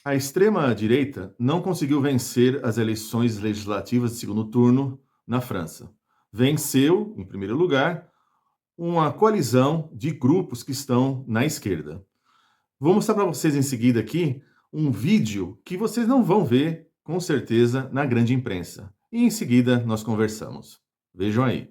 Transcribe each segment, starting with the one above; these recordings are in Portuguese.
A extrema-direita não conseguiu vencer as eleições legislativas de segundo turno na França. Venceu, em primeiro lugar, uma coalizão de grupos que estão na esquerda. Vou mostrar para vocês em seguida aqui um vídeo que vocês não vão ver, com certeza, na grande imprensa. E em seguida nós conversamos. Vejam aí.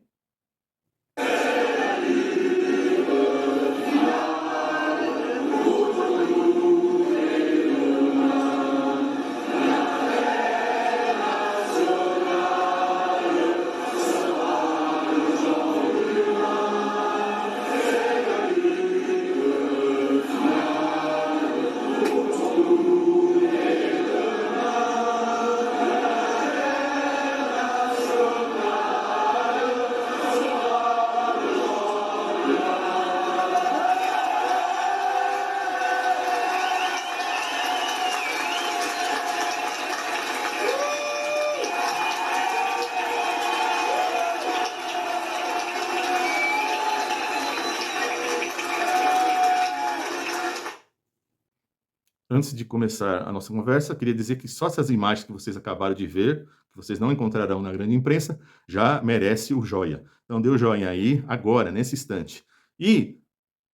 Antes de começar a nossa conversa, queria dizer que só essas imagens que vocês acabaram de ver, que vocês não encontrarão na grande imprensa, já merece o joia. Então dê o joinha aí agora, nesse instante. E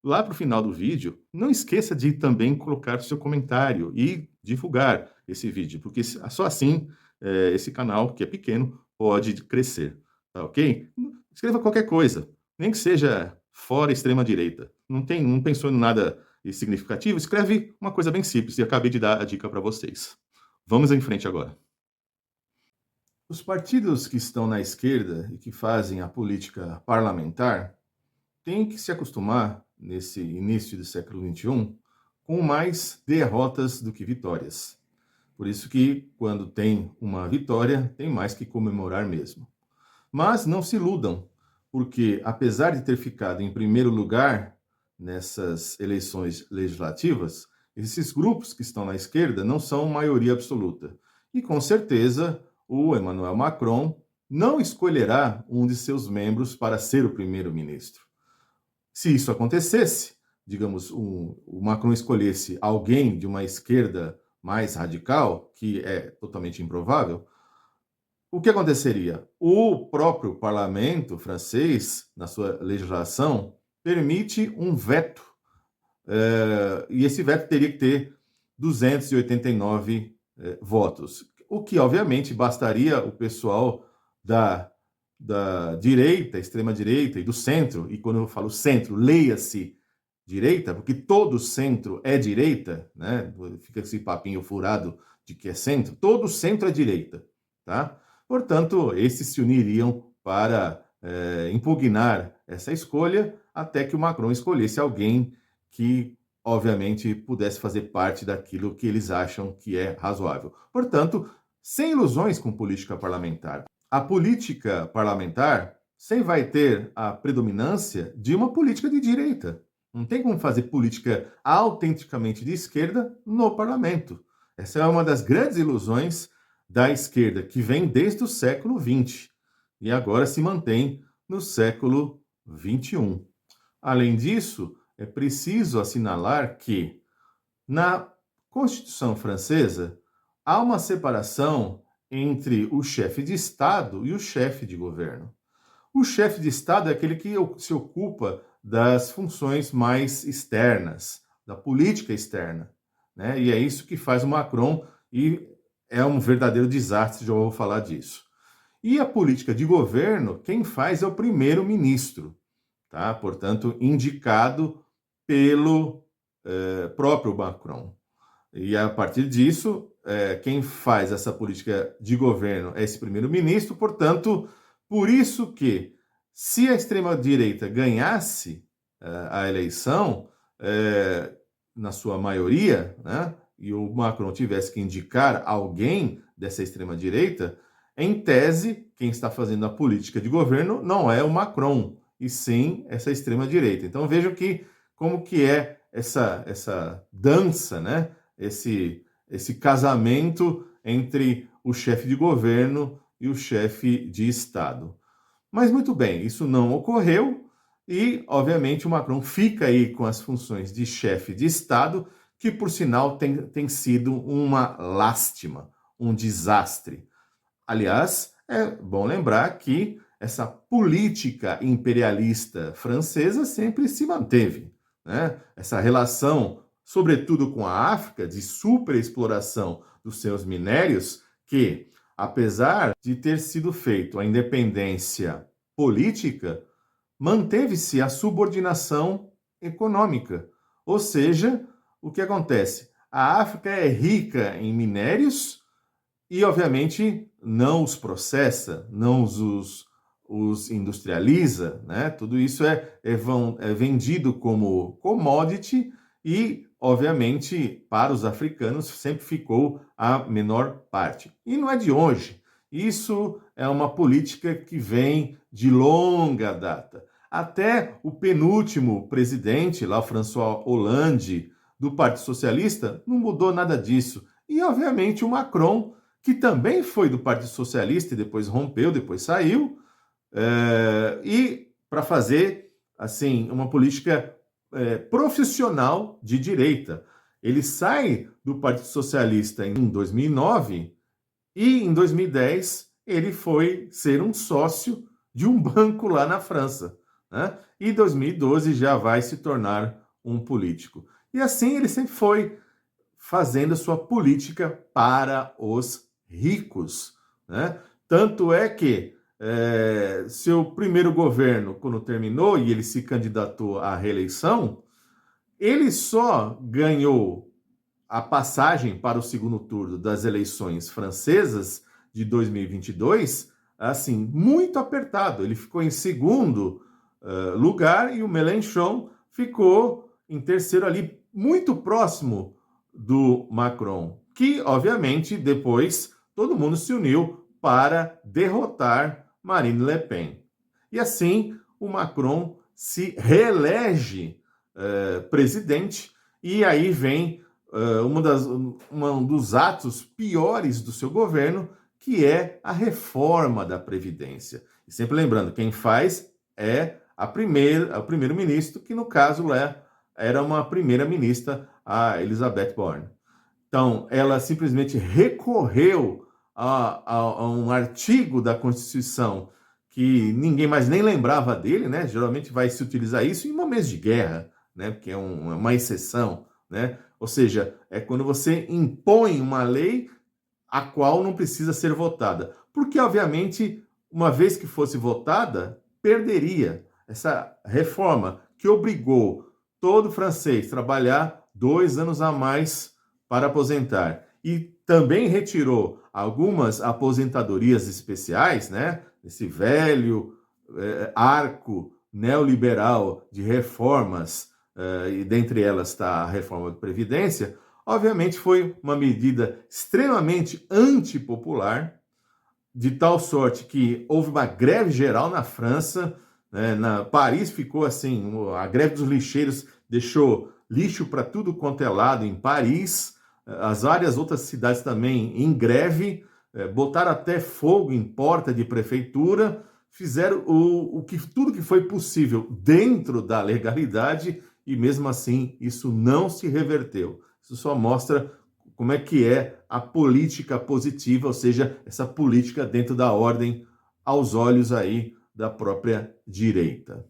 lá para o final do vídeo, não esqueça de também colocar o seu comentário e divulgar esse vídeo, porque só assim esse canal, que é pequeno, pode crescer, tá ok? Escreva qualquer coisa, nem que seja fora extrema-direita. Não pensou em nada significativo? Escreve uma coisa bem simples, e acabei de dar a dica para vocês. Vamos em frente agora. Os partidos que estão na esquerda e que fazem a política parlamentar tem que se acostumar, nesse início do século XXI, com mais derrotas do que vitórias. Por isso que, quando tem uma vitória, tem mais que comemorar mesmo. Mas não se iludam, porque apesar de ter ficado em primeiro lugar nessas eleições legislativas, esses grupos que estão na esquerda não são maioria absoluta. E com certeza o Emmanuel Macron não escolherá um de seus membros para ser o primeiro-ministro. Se isso acontecesse, digamos, o Macron escolhesse alguém de uma esquerda mais radical, que é totalmente improvável, o que aconteceria? O próprio parlamento francês, na sua legislação, permite um veto. E esse veto teria que ter 289 votos. O que, obviamente, bastaria o pessoal da direita, extrema-direita e do centro, e quando eu falo centro, leia-se direita, porque todo centro é direita, né? Fica esse papinho furado de que é centro, todo centro é direita, tá? Portanto, esses se uniriam para impugnar essa escolha até que o Macron escolhesse alguém que, obviamente, pudesse fazer parte daquilo que eles acham que é razoável. Portanto, sem ilusões com política parlamentar. A política parlamentar sempre vai ter a predominância de uma política de direita. Não tem como fazer política autenticamente de esquerda no parlamento. Essa é uma das grandes ilusões da esquerda, que vem desde o século XX e agora se mantém no século XXI. Além disso, é preciso assinalar que, na Constituição francesa, há uma separação entre o chefe de Estado e o chefe de governo. O chefe de Estado é aquele que se ocupa das funções mais externas, da política externa, né? E é isso que faz o Macron, e é um verdadeiro desastre, já vou falar disso. E a política de governo, quem faz é o primeiro-ministro, tá? Portanto, indicado pelo próprio Macron. E a partir disso, quem faz essa política de governo é esse primeiro-ministro, portanto, por isso que, se a extrema-direita ganhasse a eleição, na sua maioria, né, e o Macron tivesse que indicar alguém dessa extrema-direita, em tese, quem está fazendo a política de governo não é o Macron, e sim essa extrema-direita. Então vejam que como que é essa dança, né? Esse casamento entre o chefe de governo e o chefe de Estado. Mas muito bem, isso não ocorreu e, obviamente, o Macron fica aí com as funções de chefe de Estado, que, por sinal, tem sido uma lástima, um desastre. Aliás, é bom lembrar que essa política imperialista francesa sempre se manteve, né? Essa relação, sobretudo com a África, de superexploração dos seus minérios, que, apesar de ter sido feito a independência política, manteve-se a subordinação econômica. Ou seja, o que acontece? A África é rica em minérios e, obviamente, não os processa, não os industrializa, né? Tudo isso é vendido como commodity e, obviamente, para os africanos sempre ficou a menor parte. E não é de hoje. Isso é uma política que vem de longa data. Até o penúltimo presidente, lá o François Hollande, do Partido Socialista, não mudou nada disso. E, obviamente, o Macron, que também foi do Partido Socialista e depois rompeu, depois saiu, e para fazer assim uma política profissional de direita. Ele sai do Partido Socialista em 2009 e em 2010 ele foi ser um sócio de um banco lá na França, né? E em 2012 já vai se tornar um político. E assim ele sempre foi fazendo a sua política para os ricos, né? Tanto é que seu primeiro governo, quando terminou e ele se candidatou à reeleição, ele só ganhou a passagem para o segundo turno das eleições francesas de 2022, assim, muito apertado. Ele ficou em segundo lugar e o Mélenchon ficou em terceiro ali, muito próximo do Macron, que, obviamente, depois todo mundo se uniu para derrotar Marine Le Pen. E assim, o Macron se reelege presidente, e aí vem um dos atos piores do seu governo, que é a reforma da Previdência. E sempre lembrando, quem faz é o primeiro-ministro, que no caso era uma primeira-ministra, a Elizabeth Borne. Então, ela simplesmente recorreu a um artigo da Constituição que ninguém mais nem lembrava dele, né? Geralmente vai se utilizar isso em momentos de guerra, né? Porque é uma exceção, né? Ou seja, é quando você impõe uma lei a qual não precisa ser votada. Porque, obviamente, uma vez que fosse votada, perderia essa reforma que obrigou todo francês a trabalhar 2 anos a mais para aposentar. E também retirou algumas aposentadorias especiais, né? Esse velho arco neoliberal de reformas, e dentre elas está a reforma da Previdência. Obviamente foi uma medida extremamente antipopular, de tal sorte que houve uma greve geral na França, né? Paris ficou assim, a greve dos lixeiros deixou lixo para tudo quanto é lado em Paris, as várias outras cidades também em greve, botaram até fogo em porta de prefeitura, fizeram tudo que foi possível dentro da legalidade e mesmo assim isso não se reverteu. Isso só mostra como é que é a política positiva, ou seja, essa política dentro da ordem aos olhos aí da própria direita.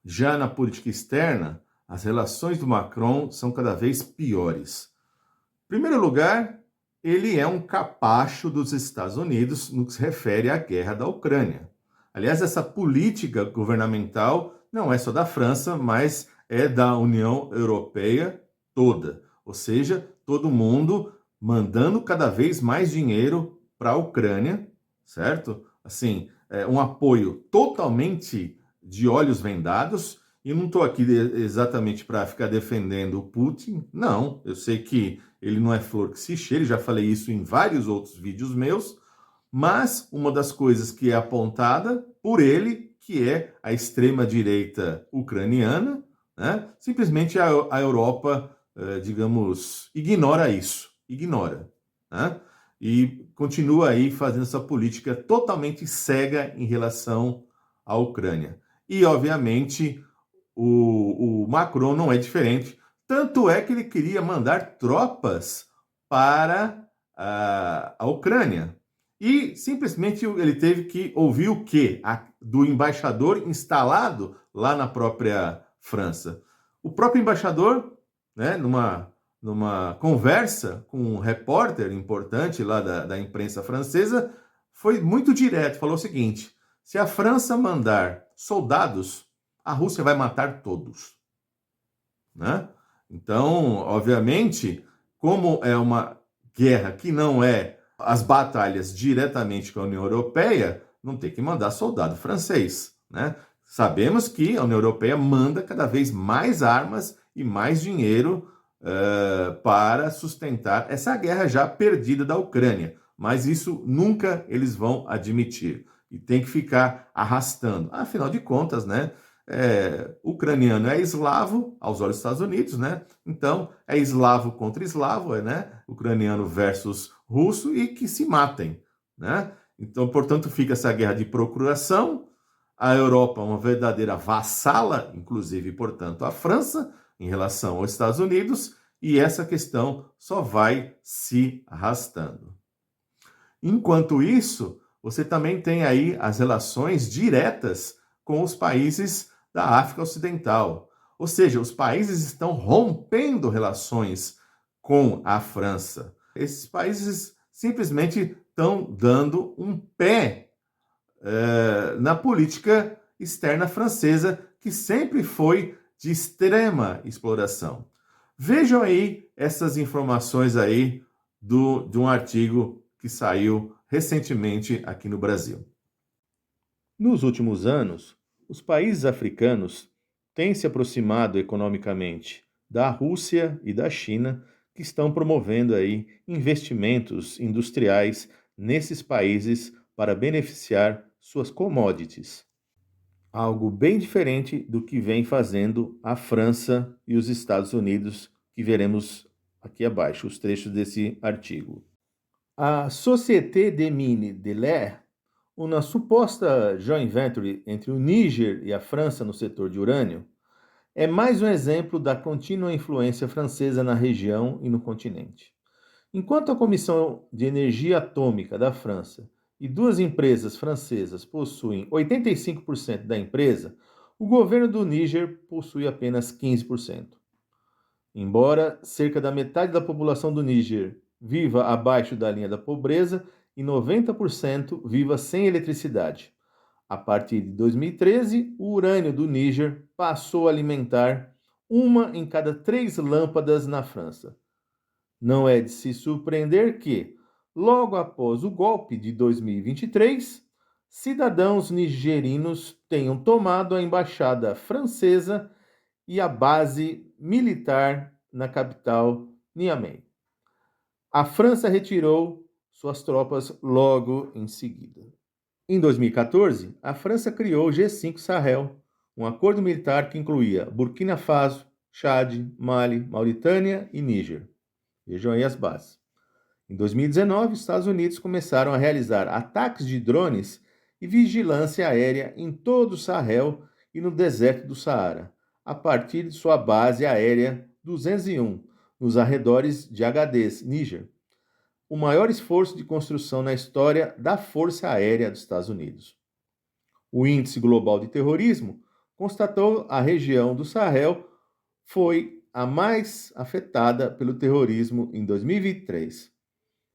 Já na política externa, as relações do Macron são cada vez piores. Em primeiro lugar, ele é um capacho dos Estados Unidos no que se refere à guerra da Ucrânia. Aliás, essa política governamental não é só da França, mas é da União Europeia toda. Ou seja, todo mundo mandando cada vez mais dinheiro para a Ucrânia, certo? Assim, um apoio totalmente de olhos vendados. E não estou aqui exatamente para ficar defendendo o Putin, não. Eu sei que ele não é flor que se cheire, já falei isso em vários outros vídeos meus, mas uma das coisas que é apontada por ele, que é a extrema-direita ucraniana, né? Simplesmente a Europa, digamos, ignora isso, ignora, né? E continua aí fazendo essa política totalmente cega em relação à Ucrânia. E, obviamente, o Macron não é diferente, Tanto é que ele queria mandar tropas para a Ucrânia. E simplesmente ele teve que ouvir o quê? Do embaixador instalado lá na própria França. O próprio embaixador, né, numa conversa com um repórter importante lá da imprensa francesa, foi muito direto, falou o seguinte: se a França mandar soldados, a Rússia vai matar todos, né? Então, obviamente, como é uma guerra que não é as batalhas diretamente com a União Europeia, não tem que mandar soldado francês, né? Sabemos que a União Europeia manda cada vez mais armas e mais dinheiro para sustentar essa guerra já perdida da Ucrânia, mas isso nunca eles vão admitir e tem que ficar arrastando. Afinal de contas, né? Ucraniano é eslavo aos olhos dos Estados Unidos, né? Então é eslavo contra eslavo, né? Ucraniano versus russo e que se matem, né? Então, portanto, fica essa guerra de procuração. A Europa, uma verdadeira vassala, inclusive, portanto, a França, em relação aos Estados Unidos, e essa questão só vai se arrastando. Enquanto isso, você também tem aí as relações diretas com os países da África Ocidental. Ou seja, os países estão rompendo relações com a França. Esses países simplesmente estão dando um pé na política externa francesa, que sempre foi de extrema exploração. Vejam aí essas informações aí de um artigo que saiu recentemente aqui no Brasil. Nos últimos anos, os países africanos têm se aproximado economicamente da Rússia e da China, que estão promovendo aí investimentos industriais nesses países para beneficiar suas commodities. Algo bem diferente do que vem fazendo a França e os Estados Unidos, que veremos aqui abaixo, os trechos desse artigo. A Société des Mines de l'Air, uma suposta joint venture entre o Níger e a França no setor de urânio, é mais um exemplo da contínua influência francesa na região e no continente. Enquanto a Comissão de Energia Atômica da França e duas empresas francesas possuem 85% da empresa, o governo do Níger possui apenas 15%. Embora cerca da metade da população do Níger viva abaixo da linha da pobreza e 90% viva sem eletricidade. A partir de 2013, o urânio do Níger passou a alimentar 1 em cada 3 lâmpadas na França. Não é de se surpreender que, logo após o golpe de 2023, cidadãos nigerinos tenham tomado a embaixada francesa e a base militar na capital, Niamey. A França retirou suas tropas logo em seguida. Em 2014, a França criou o G5 Sahel, um acordo militar que incluía Burkina Faso, Chad, Mali, Mauritânia e Níger. Vejam aí as bases. Em 2019, os Estados Unidos começaram a realizar ataques de drones e vigilância aérea em todo o Sahel e no deserto do Saara, a partir de sua base aérea 201, nos arredores de Agadez, Níger, o maior esforço de construção na história da Força Aérea dos Estados Unidos. O Índice Global de Terrorismo constatou a região do Sahel foi a mais afetada pelo terrorismo em 2023,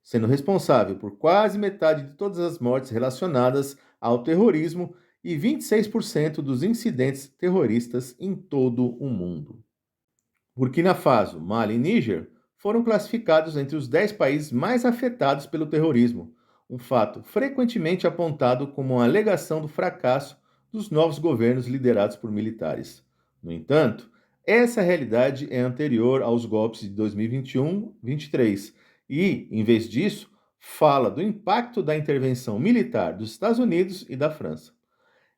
sendo responsável por quase metade de todas as mortes relacionadas ao terrorismo e 26% dos incidentes terroristas em todo o mundo. Burkina Faso, Mali e Níger foram classificados entre os 10 países mais afetados pelo terrorismo, um fato frequentemente apontado como uma alegação do fracasso dos novos governos liderados por militares. No entanto, essa realidade é anterior aos golpes de 2021-23 e, em vez disso, fala do impacto da intervenção militar dos Estados Unidos e da França.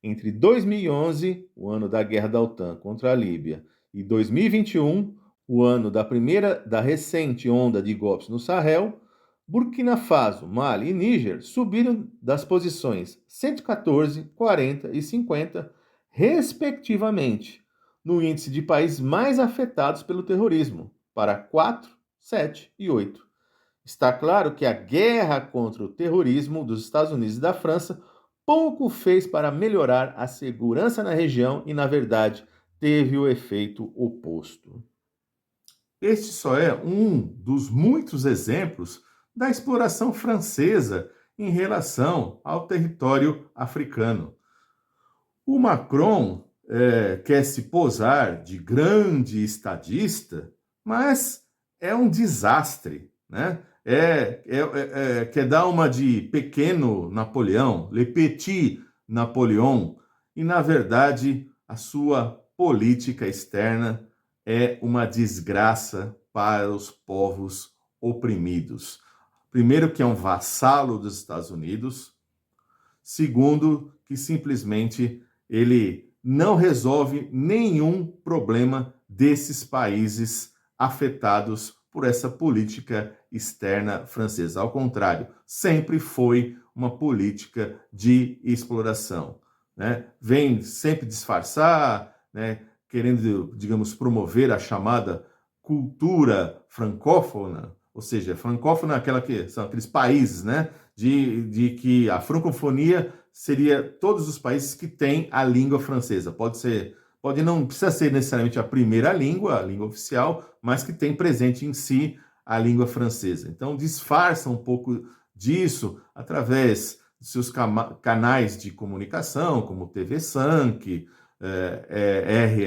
Entre 2011, o ano da guerra da OTAN contra a Líbia, e 2021, o ano da recente onda de golpes no Sahel, Burkina Faso, Mali e Níger subiram das posições 114, 40 e 50, respectivamente, no índice de países mais afetados pelo terrorismo, para 4, 7 e 8. Está claro que a guerra contra o terrorismo dos Estados Unidos e da França pouco fez para melhorar a segurança na região e, na verdade, teve o efeito oposto. Este só é um dos muitos exemplos da exploração francesa em relação ao território africano. O Macron quer se posar de grande estadista, mas é um desastre, né? Quer dar uma de pequeno Napoleão, Le Petit Napoleon, e na verdade a sua política externa é uma desgraça para os povos oprimidos. Primeiro, que é um vassalo dos Estados Unidos. Segundo, que simplesmente ele não resolve nenhum problema desses países afetados por essa política externa francesa. Ao contrário, sempre foi uma política de exploração, né? Vem sempre disfarçar, né? Querendo, digamos, promover a chamada cultura francófona, ou seja, francófona é aquela que são aqueles países, né? De que a francofonia seria todos os países que têm a língua francesa. Não precisa ser necessariamente a primeira língua, a língua oficial, mas que tem presente em si a língua francesa. Então, disfarça um pouco disso através dos seus canais de comunicação, como TV5,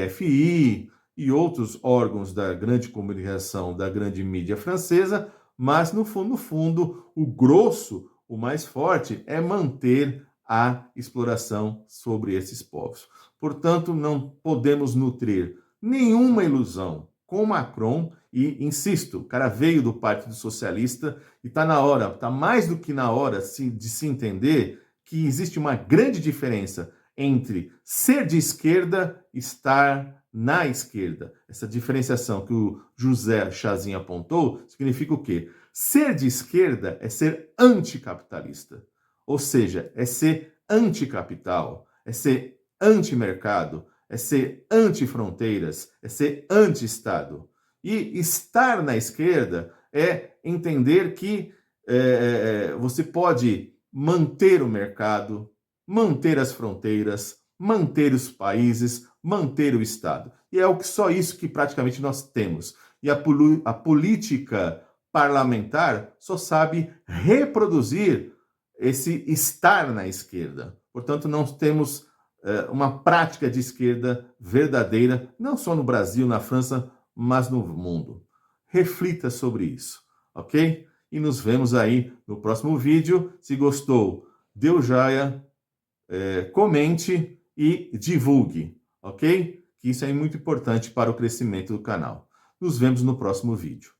RFI e outros órgãos da grande comunicação, da grande mídia francesa, mas no fundo, o grosso, o mais forte, é manter a exploração sobre esses povos. Portanto, não podemos nutrir nenhuma ilusão com Macron e, insisto, o cara veio do Partido Socialista e está na hora, está mais do que na hora de se entender que existe uma grande diferença entre ser de esquerda e estar na esquerda. Essa diferenciação que o José Chazin apontou significa o quê? Ser de esquerda é ser anticapitalista, ou seja, é ser anticapital, é ser antimercado, é ser antifronteiras, é ser anti-Estado. E estar na esquerda é entender que você pode manter o mercado, manter as fronteiras, manter os países, manter o Estado. E é só isso que praticamente nós temos. E a política parlamentar só sabe reproduzir esse estar na esquerda. Portanto, não temos uma prática de esquerda verdadeira, não só no Brasil, na França, mas no mundo. Reflita sobre isso, ok? E nos vemos aí no próximo vídeo. Se gostou, dê o joinha, comente e divulgue, ok? Que isso é muito importante para o crescimento do canal. Nos vemos no próximo vídeo.